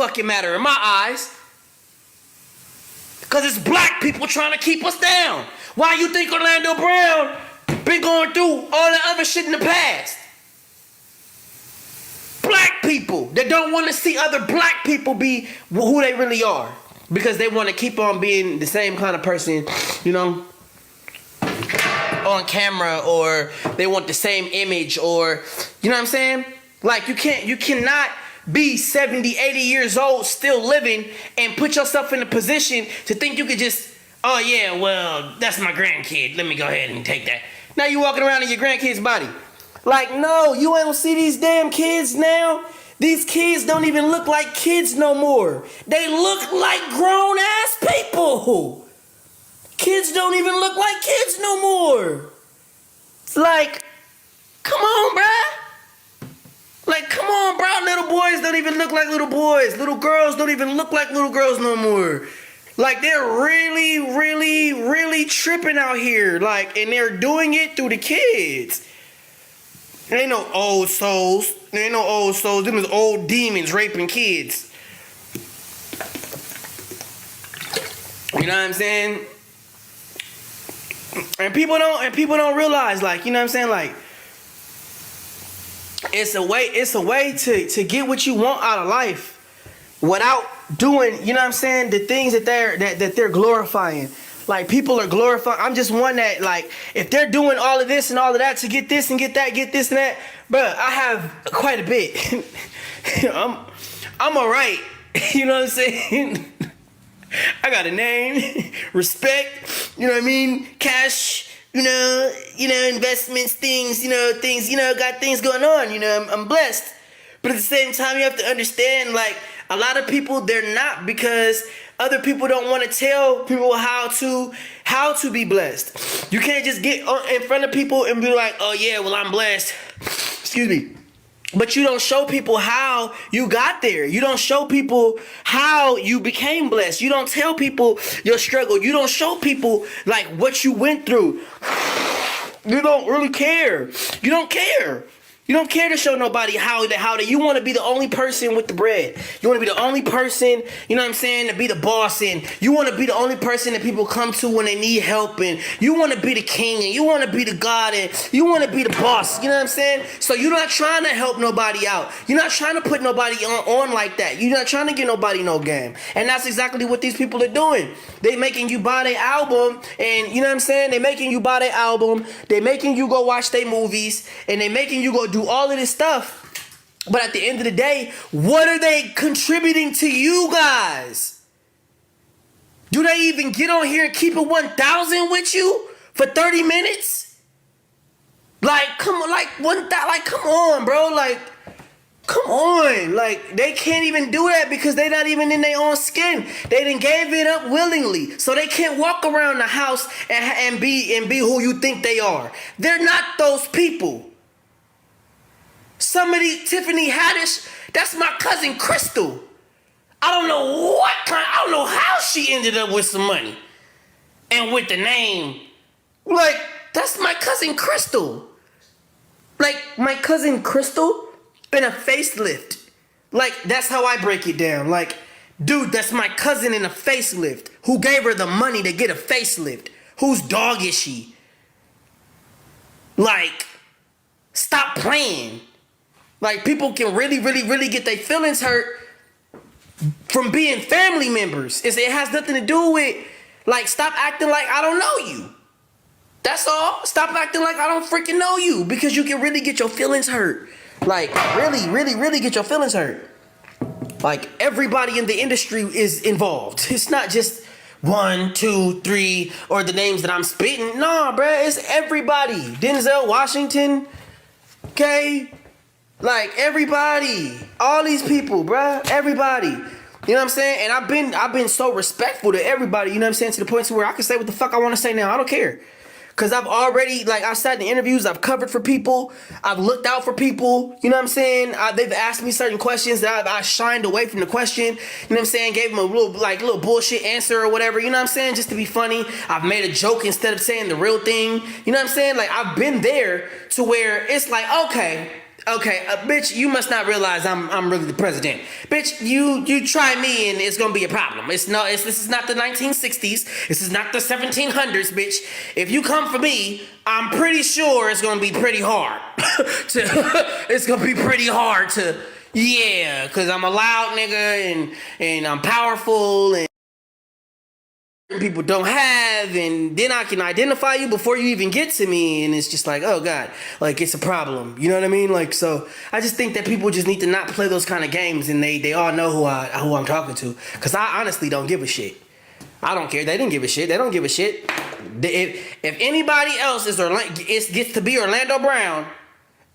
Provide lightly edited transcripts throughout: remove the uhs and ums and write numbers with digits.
fucking matter in my eyes. Because it's black people trying to keep us down. Why you think Orlando Brown been going through all the other shit in the past? Black people that don't want to see other black people be who they really are. Because they want to keep on being the same kind of person, you know, on camera, or they want the same image, or, you know what I'm saying? Like, you cannot be 70, 80 years old still living and put yourself in a position to think you could just, oh yeah, well, that's my grandkid, let me go ahead and take that. Now you walking around in your grandkid's body. Like, no, you ain't see these damn kids now. These kids don't even look like kids no more. They look like grown ass people. Kids don't even look like kids no more. It's like, come on, bruh. Like, come on, bro. Little boys don't even look like little boys. Little girls don't even look like little girls no more. Like, they're really, really, really tripping out here. Like, and they're doing it through the kids. There ain't no old souls. There ain't no old souls. Them is old demons raping kids. You know what I'm saying? And people don't realize, like, you know what I'm saying? Like, it's a way to get what you want out of life without doing, you know what I'm saying, the things that they're glorifying. Like, people are glorifying. I'm just one that, like, if they're doing all of this and all of that to get this and get that, get this and that, bruh, I have quite a bit. I'm alright. You know what I'm saying? I got a name, respect, you know what I mean, cash, you know, investments, things, got things going on, I'm blessed. But at the same time, you have to understand, like, a lot of people, they're not, because other people don't want to tell people how to be blessed. You can't just get in front of people and be like, oh yeah, well, I'm blessed. Excuse me. But you don't show people how you got there. You don't show people how you became blessed. You don't tell people your struggle. You don't show people, like, what you went through. You don't really care. You don't care. You don't care to show nobody how you want to be the only person with the bread. You want to be the only person, you know what I'm saying, to be the boss, and you want to be the only person that people come to when they need help, and you want to be the king, and you want to be the god, and you want to be the boss, you know what I'm saying? So you're not trying to help nobody out. You're not trying to put nobody on like that. You're not trying to get nobody no game. And that's exactly what these people are doing. They making you buy their album, and you know what I'm saying? They making you buy their album. They making you go watch their movies, and they making you go do all of this stuff. But at the end of the day, what are they contributing to you guys? Do they even get on here and keep it 1,000 with you for 30 minutes? Like, come on, come on, bro. Like, come on. Like, they can't even do that because they're not even in their own skin. They done gave it up willingly. So they can't walk around the house and be who you think they are. They're not those people. Somebody, Tiffany Haddish, that's my cousin Crystal. I don't know how she ended up with some money. And with the name. Like, that's my cousin Crystal. Like, my cousin Crystal in a facelift. Like, that's how I break it down. Like, dude, that's my cousin in a facelift. Who gave her the money to get a facelift? Whose dog is she? Like, stop playing. Like, people can really, really, really get their feelings hurt from being family members. It has nothing to do with, like, stop acting like I don't know you. That's all. Stop acting like I don't freaking know you, because you can really get your feelings hurt. Like, really, really, really get your feelings hurt. Like, everybody in the industry is involved. It's not just 1, 2, 3, or the names that I'm spitting. Nah, bruh, it's everybody. Denzel Washington, okay? Like, everybody, all these people, bruh, everybody. You know what I'm saying? And I've been so respectful to everybody, you know what I'm saying, to the point to where I can say what the fuck I want to say now. I don't care. Because I've already, like, I've sat in interviews, I've covered for people, I've looked out for people, you know what I'm saying? They've asked me certain questions that I shined away from the question, you know what I'm saying? Gave them a little bullshit answer or whatever, you know what I'm saying? Just to be funny. I've made a joke instead of saying the real thing, you know what I'm saying? Like, I've been there to where it's like, okay, Okay, bitch, you must not realize I'm really the president. Bitch, you try me and it's gonna be a problem. This is not the 1960s. This is not the 1700s, bitch. If you come for me, I'm pretty sure it's gonna be pretty hard. It's gonna be pretty hard to, yeah, cause I'm a loud nigga and I'm powerful and people don't have, and then I can identify you before you even get to me, and it's just like, oh god, like it's a problem. You know what I mean? Like, so I just think that people just need to not play those kind of games, and they all know who I'm talking to, because I honestly don't give a shit. I don't care. They didn't give a shit. They don't give a shit. If anybody else gets to be Orlando Brown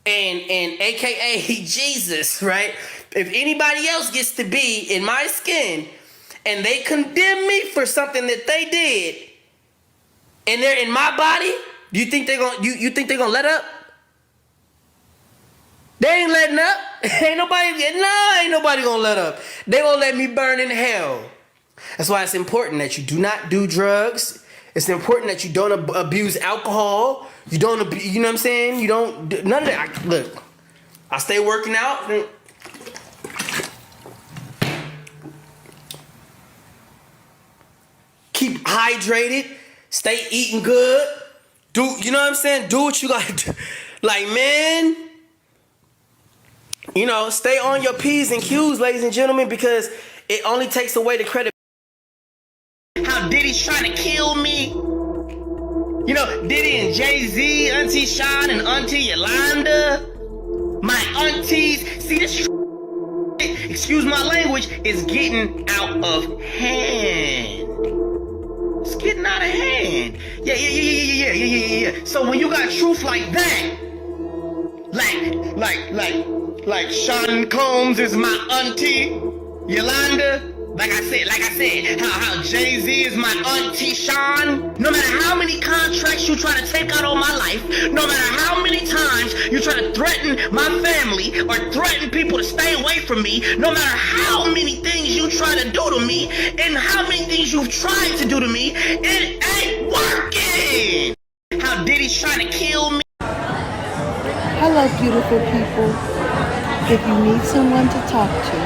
and AKA Jesus, right? If anybody else gets to be in my skin and they condemn me for something that they did, and they're in my body, you think they're gonna let up? They ain't letting up. Ain't nobody gonna let up. They gonna let me burn in hell. That's why it's important that you do not do drugs. It's important that you don't abuse alcohol. You don't, you know what I'm saying? You don't do none of that. Look, I stay working out. Keep hydrated, stay eating good. You know what I'm saying? Do what you gotta do. Like, man, you know, stay on your P's and Q's, ladies and gentlemen, because it only takes away the credit. How Diddy's trying to kill me. You know, Diddy and Jay-Z, Auntie Sean and Auntie Yolanda. My aunties. See, this excuse my language, is getting out of hand. It's getting out of hand. Yeah. So when you got truth like that, like Sean Combs is my auntie, Yolanda, like I said, how Jay-Z is my auntie Sean. No matter how many contracts you try to take out on my life, no matter how many times you try to threaten my family or threaten people to stay away from me, no matter how many things you try to do to me and how many things you've tried to do to me, it ain't working. How Diddy's trying to kill me. Hello, beautiful people. If you need someone to talk to,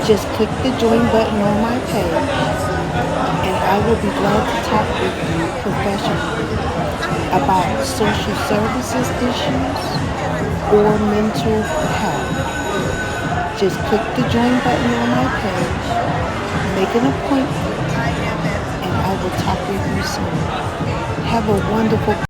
just click the join button on my page, and I will be glad to talk with you professionally about social services issues or mental health. Just click the join button on my page, make an appointment, and I will talk with you soon. Have a wonderful